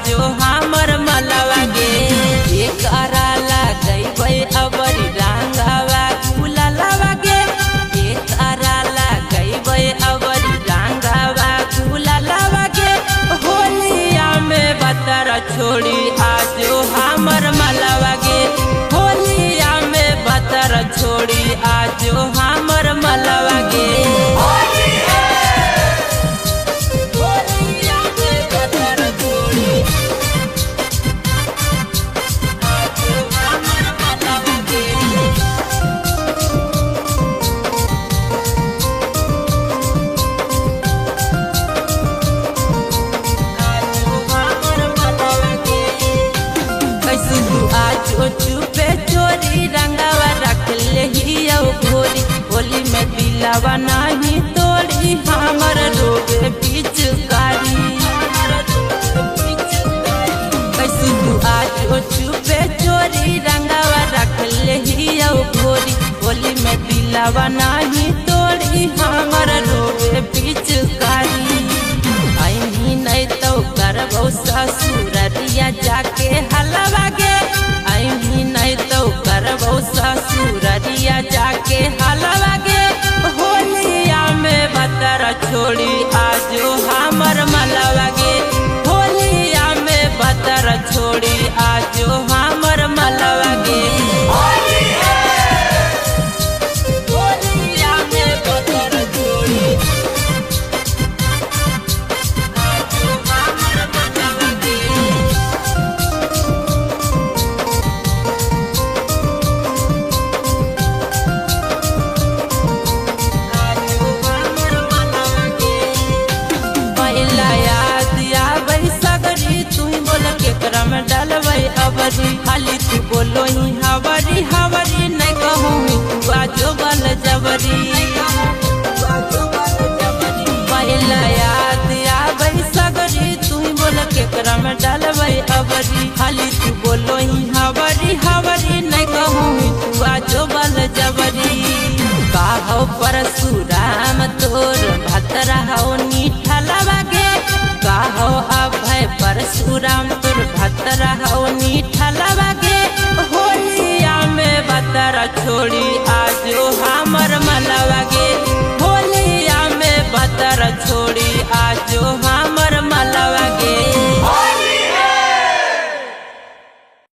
आजो हमर मलवा गे एकरा लगैबै अबरी रंगवा गुलालवा गे एकरा लगैबै अबरी रंगवा गुलालवा गे होलिया में बतर छोड़ी आजो हमर मलवा गे होलिया में बतर छोड़ी आजो हमर मलवा गे आजो चुपे चोरी रंगवा रख ले घोरी होली में दिलावा नहीं तोड़ी हमर रोगे पिचकारी कैसे तू आजो चुपे चोरी रंगवा रख ले घोरी होली में दिलावा नहीं तोड़ी हमर रोगे पिचकारी आई नहीं तो करबो ससुररिया जाके हलवा गे आई नहीं तो करबो ससुररिया जाके हलवा गे होलिया में बतर छोड़ी आजो हमर मलवा गे होलिया में बतर छोड़ी आजो हमर मलवा गे होलिया में बतर छोड़ी में डलबै अबरी खाली तू बोलो ही हवरी हवरी नहीं कहूँ तू आजो बल जबरी पहला याद आबै सगरी तू बोल केकरा में डलबै अबरी खाली तू बोलो ही हवरी हवरी नहीं कहूँ तू आजो बल जबरी काहो परशुराम तोर भतरा हो नीठलवा गे काहो अभय परशुराम तोर भतरा हो नीठलवा गे होलिया में बतर छोड़ी आजो हमर मलवा गे होलिया में बतर छोड़ी आजो